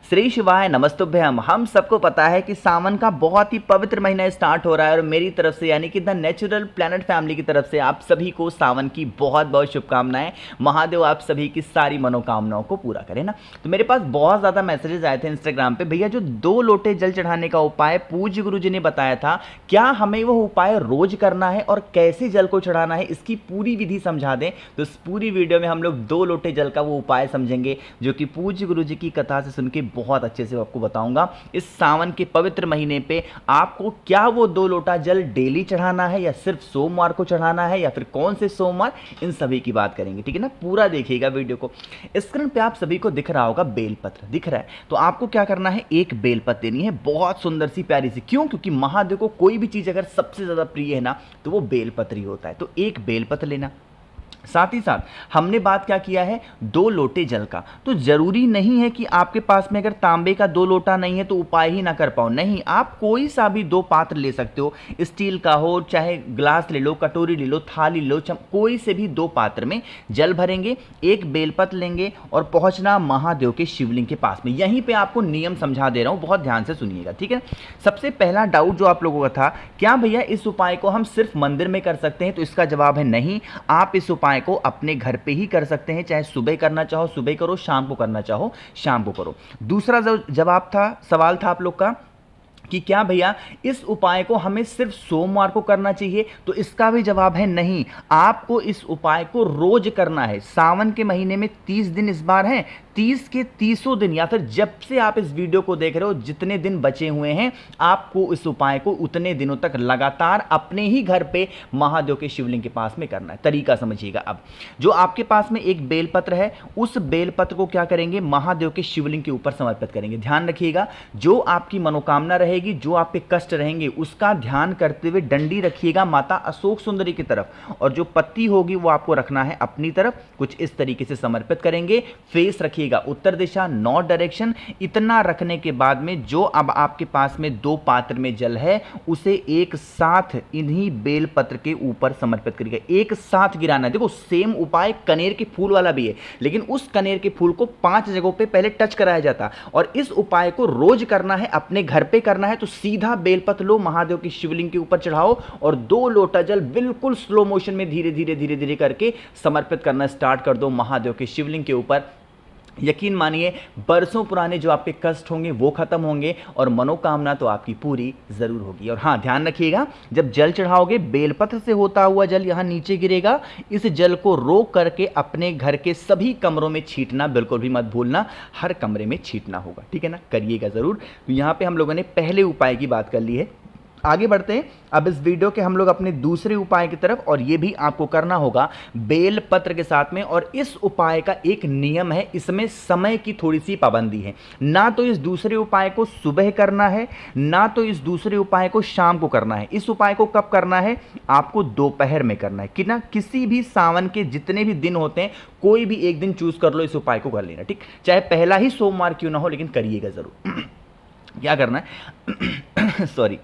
श्री शिवाय नमस्तुभ्यम। हम सबको पता है कि सावन का बहुत ही पवित्र महीना स्टार्ट हो रहा है और मेरी तरफ से यानी कि द नेचुरल प्लैनेट फैमिली की तरफ से आप सभी को सावन की बहुत बहुत शुभकामनाएं। महादेव आप सभी की सारी मनोकामनाओं को पूरा करें ना। तो मेरे पास बहुत ज़्यादा मैसेजेस आए थे इंस्टाग्राम पे, भैया जो 2 लोटे जल चढ़ाने का उपाय पूज्य गुरु जी ने बताया था, क्या हमें वो उपाय रोज करना है और कैसे जल को चढ़ाना है, इसकी पूरी विधि समझा दें। तो इस पूरी वीडियो में हम लोग 2 लोटे जल का वो उपाय समझेंगे जो कि पूज्य गुरु जी की कथा से सुन के बहुत अच्छे से आपको बताऊंगा। इस सावन के पवित्र महीने पे आपको क्या वो 2 लोटा जल डेली चढ़ाना है या सिर्फ सोमवार को चढ़ाना है या फिर कौन से सोमवार, इन सभी की बात करेंगे, ठीक है ना। पूरा देखिएगा वीडियो को। स्क्रीन पे आप सभी को दिख रहा होगा बेलपत्र दिख रहा है, तो आपको क्या करना है, एक बेलपत्र लेनी है, बहुत सुंदर सी प्यारी सी। क्यों? क्योंकि महादेव को कोई भी चीज अगर सबसे ज्यादा प्रिय है ना तो वो बेलपत्र ही होता है। तो एक बेलपत्र लेना। साथ ही साथ हमने बात क्या किया है, 2 लोटे जल का। तो जरूरी नहीं है कि आपके पास में अगर तांबे का 2 लोटा नहीं है तो उपाय ही ना कर पाओ, नहीं, आप कोई सा भी 2 पात्र ले सकते हो, स्टील का हो चाहे ग्लास ले लो, कटोरी ले लो, थाली ले लो, कोई से भी 2 पात्र में जल भरेंगे, एक बेलपत्र लेंगे और पहुंचना महादेव के शिवलिंग के पास में। यहीं पे आपको नियम समझा दे रहा हूं, बहुत ध्यान से सुनिएगा, ठीक है। सबसे पहला डाउट जो आप लोगों का था, क्या भैया इस उपाय को हम सिर्फ मंदिर में कर सकते हैं, तो इसका जवाब है नहीं। आप इस उपाय को अपने घर पे ही कर सकते हैं, चाहे सुबह करना चाहो सुबह करो, शाम को करना चाहो शाम को करो। दूसरा जवाब था, सवाल था आप लोग का कि क्या भैया इस उपाय को हमें सिर्फ सोमवार को करना चाहिए, तो इसका भी जवाब है नहीं। आपको इस उपाय को रोज करना है। सावन के महीने में 30 दिन इस बार हैं, 30 के 30 दिन या फिर जब से आप इस वीडियो को देख रहे हो जितने दिन बचे हुए हैं, आपको इस उपाय को उतने दिनों तक लगातार अपने ही घर पे महादेव के शिवलिंग के पास में करना है। तरीका समझिएगा। अब जो आपके पास में एक बेलपत्र है, उस बेलपत्र को क्या करेंगे, महादेव के शिवलिंग के ऊपर समर्पित करेंगे। ध्यान रखिएगा, जो आपकी मनोकामना रहेगी, जो आपके कष्ट रहेंगे, उसका ध्यान करते हुए डंडी रखिएगा माता अशोक सुंदरी की तरफ, और जो पत्ती होगी वो आपको रखना है अपनी तरफ। कुछ इस तरीके से समर्पित करेंगे। फेस रखिएगा उत्तर दिशा, नॉर्थ डायरेक्शन। इतना रखने के बाद में जो अब आपके पास में 2 पात्र में जल है, उसे एक साथ इन्हीं बेलपत्र के ऊपर समर्पित करिएगा। एक साथ गिराना है। देखो सेम उपाय कनेर के फूल वाला भी है, लेकिन उस कनेर के फूल को 5 जगहों पे पहले टच कराया जाता, और इस उपाय को रोज करना है, अपने घर पे करना है। तो सीधा बेलपत्र लो, महादेव की शिवलिंग के ऊपर चढ़ाओ और 2 लोटा जल बिल्कुल स्लो मोशन में धीरे धीरे धीरे धीरे करके समर्पित करना स्टार्ट कर दो महादेव के शिवलिंग के ऊपर। यकीन मानिए बरसों पुराने जो आपके कष्ट होंगे वो खत्म होंगे और मनोकामना तो आपकी पूरी जरूर होगी। और हाँ, ध्यान रखिएगा, जब जल चढ़ाओगे बेलपत्र से होता हुआ जल यहाँ नीचे गिरेगा। इस जल को रोक करके अपने घर के सभी कमरों में छींटना बिल्कुल भी मत भूलना, हर कमरे में छींटना होगा, ठीक है ना, करिएगा जरूर। तो यहाँ पे हम लोगों ने पहले उपाय की बात कर ली है। आगे बढ़ते हैं अब इस वीडियो के हम लोग अपने दूसरे उपाय की तरफ, और ये भी आपको करना होगा बेल पत्र के साथ में। और इस उपाय का एक नियम है, इसमें समय की थोड़ी सी पाबंदी है। ना तो इस दूसरे उपाय को सुबह करना है, ना तो इस दूसरे उपाय को शाम को करना है। इस उपाय को कब करना है, आपको दोपहर में करना है, कि ना किसी भी सावन के जितने भी दिन होते हैं कोई भी एक दिन चूज कर लो, इस उपाय को कर लेना, ठीक। चाहे पहला ही सोमवार क्यों ना हो, लेकिन करिएगा जरूर। क्या करना है सॉरी,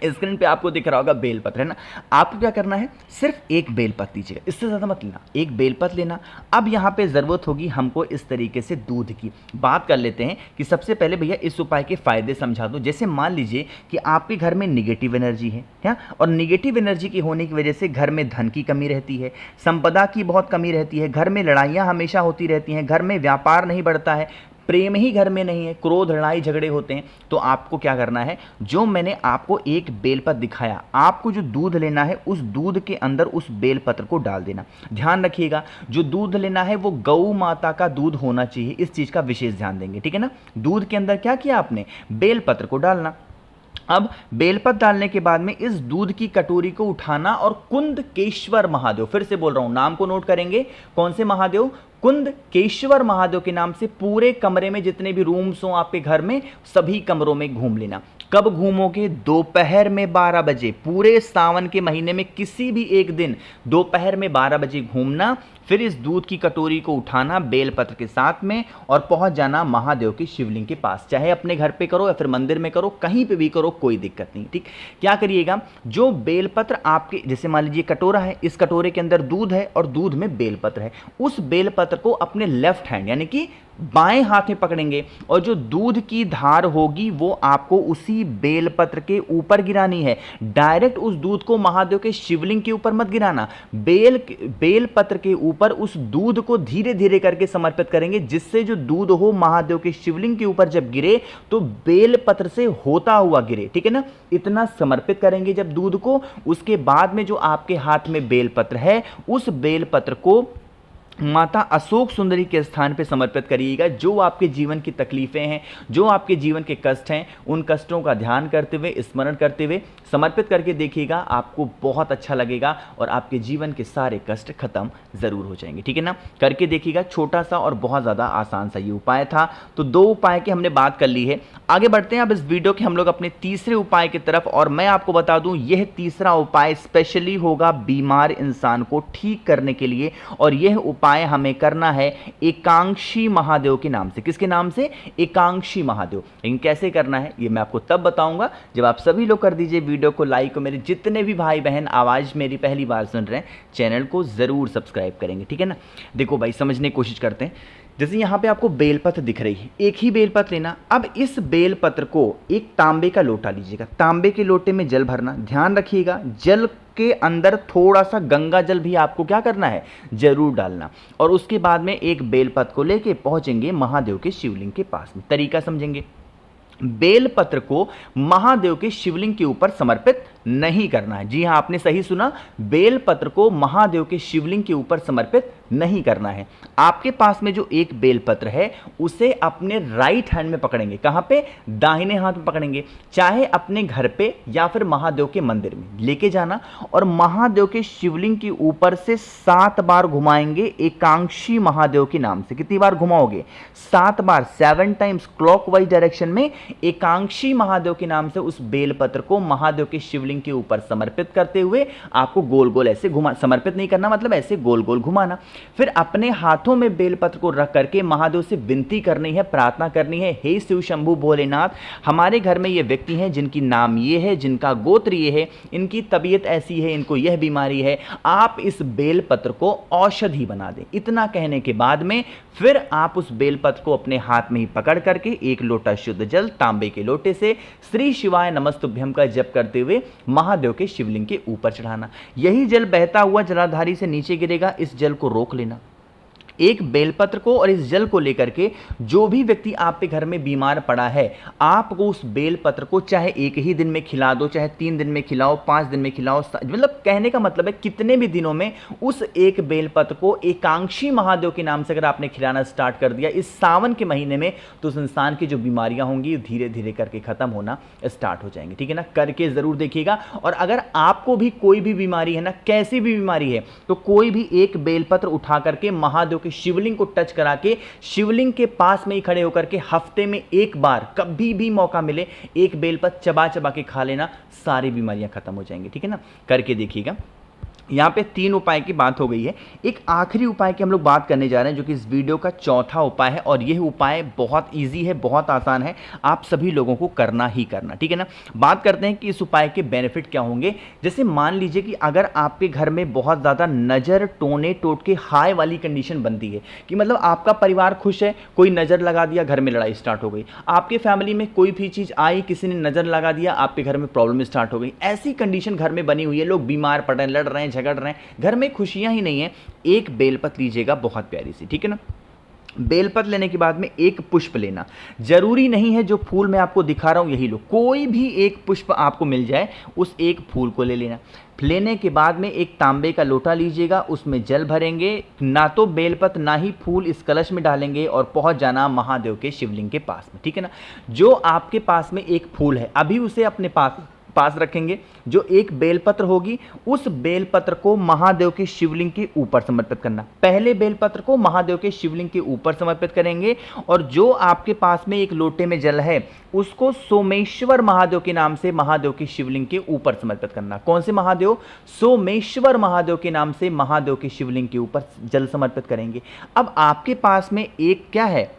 स्क्रीन पे आपको दिख रहा होगा बेलपत्र, है ना। आपको क्या करना है, सिर्फ एक बेलपत्र लीजिएगा, इससे ज़्यादा मत लेना, एक बेलपत्र लेना। अब यहाँ पे ज़रूरत होगी हमको इस तरीके से दूध की। बात कर लेते हैं कि सबसे पहले भैया इस उपाय के फ़ायदे समझा दो। जैसे मान लीजिए कि आपके घर में निगेटिव एनर्जी है क्या, और निगेटिव एनर्जी के होने की वजह से घर में धन की कमी रहती है, संपदा की बहुत कमी रहती है, घर में लड़ाइयाँ हमेशा होती रहती हैं, घर में व्यापार नहीं बढ़ता है, प्रेम ही घर में नहीं है, क्रोध लड़ाई झगड़े होते हैं। तो आपको क्या करना है, जो मैंने आपको एक बेलपत्र दिखाया, आपको जो दूध लेना है उस दूध के अंदर उस बेलपत्र को डाल देना। ध्यान रखिएगा, जो दूध लेना है वो गौ माता का दूध होना चाहिए, इस चीज़ का विशेष ध्यान देंगे, ठीक है ना। दूध के अंदर क्या किया आपने, बेलपत्र को डालना। अब बेलपत्र डालने के बाद में इस दूध की कटोरी को उठाना और कुंदकेश्वर महादेव, फिर से बोल रहा हूं, नाम को नोट करेंगे, कौन से महादेव, कुंदकेश्वर महादेव के नाम से पूरे कमरे में जितने भी रूम्स हो आपके घर में सभी कमरों में घूम लेना। कब घूमोगे, दोपहर में 12 बजे, पूरे सावन के महीने में किसी भी एक दिन दोपहर में 12 बजे घूमना। फिर इस दूध की कटोरी को उठाना बेलपत्र के साथ में और पहुंच जाना महादेव के शिवलिंग के पास। चाहे अपने घर पे करो या फिर मंदिर में करो, कहीं पे भी करो, कोई दिक्कत नहीं। ठीक, क्या करिएगा, जो बेलपत्र आपके, जैसे मान लीजिए कटोरा है, इस कटोरे के अंदर दूध है और दूध में बेलपत्र है, उस बेलपत्र को अपने लेफ्ट हैंड यानी कि बाएं हाथ में पकड़ेंगे और जो दूध की धार होगी वो आपको उसी बेलपत्र के ऊपर गिरानी है। डायरेक्ट उस दूध को महादेव के शिवलिंग के ऊपर मत गिराना, बेलपत्र के ऊपर उस दूध को धीरे धीरे करके समर्पित करेंगे, जिससे जो दूध हो महादेव के शिवलिंग के ऊपर जब गिरे तो बेलपत्र से होता हुआ गिरे। ठीक है ना, इतना समर्पित करेंगे जब दूध को। उसके बाद में जो आपके हाथ में बेलपत्र है, उस बेलपत्र को माता अशोक सुंदरी के स्थान पे समर्पित करिएगा। जो आपके जीवन की तकलीफें हैं, जो आपके जीवन के कष्ट हैं, उन कष्टों का ध्यान करते हुए, स्मरण करते हुए समर्पित करके देखिएगा, आपको बहुत अच्छा लगेगा और आपके जीवन के सारे कष्ट खत्म जरूर हो जाएंगे। ठीक है ना, करके देखिएगा। छोटा सा और बहुत ज़्यादा आसान सा ये उपाय था। तो 2 उपाय की हमने बात कर ली है। आगे बढ़ते हैं अब इस वीडियो के हम लोग अपने तीसरे उपाय की तरफ। और मैं आपको बता दूं, यह तीसरा उपाय स्पेशली होगा बीमार इंसान को ठीक करने के लिए, और यह उपाय हमें करना है एकांक्षी महादेव के नाम से। किसके नाम से? एकांक्षी महादेव। लेकिन कैसे करना है ये मैं आपको तब बताऊंगा जब आप सभी लोग कर दीजिए वीडियो को लाइक, और मेरे जितने भी भाई बहन आवाज मेरी पहली बार सुन रहे हैं चैनल को जरूर सब्सक्राइब करेंगे। ठीक है ना, देखो भाई समझने की कोशिश करते हैं। जैसे यहाँ पे आपको बेलपत्र दिख रही है, एक ही बेलपत्र लेना। अब इस बेलपत्र को एक तांबे का लोटा लीजिएगा, तांबे के लोटे में जल भरना। ध्यान रखिएगा, जल के अंदर थोड़ा सा गंगा जल भी आपको क्या करना है, जरूर डालना। और उसके बाद में एक बेलपत्र को लेके पहुंचेंगे महादेव के शिवलिंग के पास में। तरीका समझेंगे, बेलपत्र को महादेव के शिवलिंग के ऊपर समर्पित नहीं करना है। जी हां, आपने सही सुना, बेलपत्र को महादेव के शिवलिंग के ऊपर समर्पित नहीं करना है। आपके पास में जो एक बेलपत्र है उसे अपने राइट हैंड में पकड़ेंगे। कहां पे? दाहिने हाथ में पकड़ेंगे। चाहे अपने घर पे या फिर महादेव के मंदिर में लेके जाना और महादेव के शिवलिंग के ऊपर से 7 बार घुमाएंगे एकांक्षी महादेव के नाम से। कितनी बार घुमाओगे? 7 बार, 7 टाइम्स क्लॉकवाइज डायरेक्शन में एकांक्षी महादेव के नाम से उस बेलपत्र को महादेव के शिवलिंग के ऊपर समर्पित करते हुए आपको गोल गोल ऐसे घुमा, समर्पित नहीं करना मतलब ऐसे गोल गोल घुमाना। फिर अपने हाथों में बेलपत्र को रख करके महादेव से विनती करनी है, प्रार्थना करनी है, हे शिव शंभु भोलेनाथ, हमारे घर में ये व्यक्ति हैं जिनकी नाम ये है, जिनका गोत्र ये है, इनकी तबीयत ऐसी है, इनको यह बीमारी है, आप इस बेलपत्र को औषधि बना दें। इतना कहने के बाद में फिर आप उस बेलपत्र को अपने हाथ में ही पकड़ करके एक लोटा शुद्ध जल तांबे के लोटे से श्री शिवाय नमस्तुभ्यम का जप करते हुए महादेव के शिवलिंग के ऊपर चढ़ाना। यही जल बहता हुआ जलाधारी से नीचे गिरेगा, इस जल को रोक लेना। एक बेलपत्र को और इस जल को लेकर के जो भी व्यक्ति आपके घर में बीमार पड़ा है, आपको उस बेलपत्र को चाहे एक ही दिन में खिला दो, चाहे 3 दिन में खिलाओ, 5 दिन में खिलाओ, मतलब कहने का मतलब है कितने भी दिनों में उस एक बेलपत्र को एकांक्षी महादेव के नाम से अगर आपने खिलाना स्टार्ट कर दिया इस सावन के महीने में, तो उस इंसान की जो बीमारियां होंगी धीरे धीरे करके खत्म होना स्टार्ट हो जाएंगी। ठीक है ना, करके जरूर देखिएगा। और अगर आपको भी कोई भी बीमारी है ना, कैसी भी बीमारी है, तो कोई भी एक बेलपत्र उठा करके महादेव के शिवलिंग को टच करा के शिवलिंग के पास में ही खड़े होकर के हफ्ते में एक बार कभी भी मौका मिले एक बेलपत्र चबा चबा के खा लेना, सारी बीमारियां खत्म हो जाएंगी। ठीक है ना, करके देखिएगा। यहाँ पे 3 उपाय की बात हो गई है। एक आखिरी उपाय की हम लोग बात करने जा रहे हैं जो कि इस वीडियो का चौथा उपाय है, और यह उपाय बहुत इजी है, बहुत आसान है, आप सभी लोगों को करना ही करना। ठीक है ना, बात करते हैं कि इस उपाय के बेनिफिट क्या होंगे। जैसे मान लीजिए कि अगर आपके घर में बहुत ज़्यादा नज़र टोने टोटके हाई वाली कंडीशन बनती है कि मतलब आपका परिवार खुश है, कोई नज़र लगा दिया, घर में लड़ाई स्टार्ट हो गई। आपके फैमिली में कोई भी चीज़ आई, किसी ने नज़र लगा दिया, आपके घर में प्रॉब्लम स्टार्ट हो गई। ऐसी कंडीशन घर में बनी हुई है, लोग बीमार पड़ रहे हैं, लड़ रहे हैं, झगड़ रहे हैं, घर में खुशियां ही नहीं है। एक बेलपत्र लीजिएगा बहुत प्यारी सी। ठीक है ना, बेलपत्र लेने के बाद में एक पुष्प लेना। जरूरी नहीं है जो फूल मैं आपको दिखा रहा हूं यही लो, कोई भी एक पुष्प आपको मिल जाए उस एक फूल को ले लेना। लेने के बाद में एक तांबे का लोटा लीजिएगा, उसमें जल भरेंगे, ना तो बेलपत्र ना ही फूल इस कलश में डालेंगे और पहुंच जाना महादेव के शिवलिंग के पास में। ठीक है ना, जो आपके पास में एक फूल है अभी उसे अपने पास पास रखेंगे। जो एक बेलपत्र होगी उस बेलपत्र को महादेव के शिवलिंग के ऊपर समर्पित करना। पहले बेलपत्र को महादेव के शिवलिंग के ऊपर समर्पित करेंगे और जो आपके पास में एक लोटे में जल है उसको सोमेश्वर महादेव के नाम से महादेव के शिवलिंग के ऊपर समर्पित करना। कौन से महादेव? सोमेश्वर महादेव के नाम से महादेव के शिवलिंग के ऊपर जल समर्पित करेंगे। अब आपके पास में एक क्या है?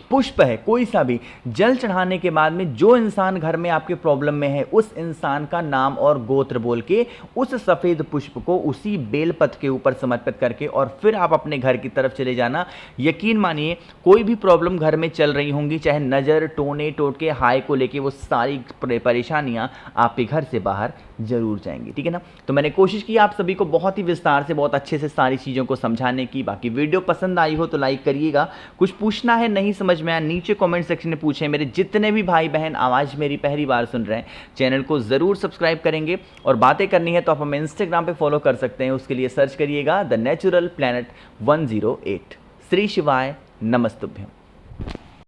पुष्प है, कोई सा भी। जल चढ़ाने के बाद में जो इंसान घर में आपके प्रॉब्लम में है उस इंसान का नाम और गोत्र बोल के उस सफेद पुष्प को उसी बेलपत्र के ऊपर समर्पित करके और फिर आप अपने घर की तरफ चले जाना। यकीन मानिए कोई भी प्रॉब्लम घर में चल रही होंगी, चाहे नज़र, टोने, टोटके, हाय को लेके, वो सारी परेशानियां आपके घर से बाहर जरूर जाएंगी। ठीक है ना? तो मैंने कोशिश की आप सभी को बहुत ही विस्तार से, बहुत अच्छे से सारी चीज़ों को समझाने की। बाकी वीडियो पसंद आई हो तो लाइक करिएगा। कुछ पूछना है, नहीं समझ में आया, नीचे कमेंट सेक्शन में पूछें। मेरे जितने भी भाई बहन आवाज़ मेरी पहली बार सुन रहे हैं, चैनल को ज़रूर सब्सक्राइब करेंगे। और बातें करनी है तो आप हमें इंस्टाग्राम पे फॉलो कर सकते हैं, उसके लिए सर्च करिएगा द नेचुरल प्लैनेट 108। श्री शिवाय नमस्तुभ्यम।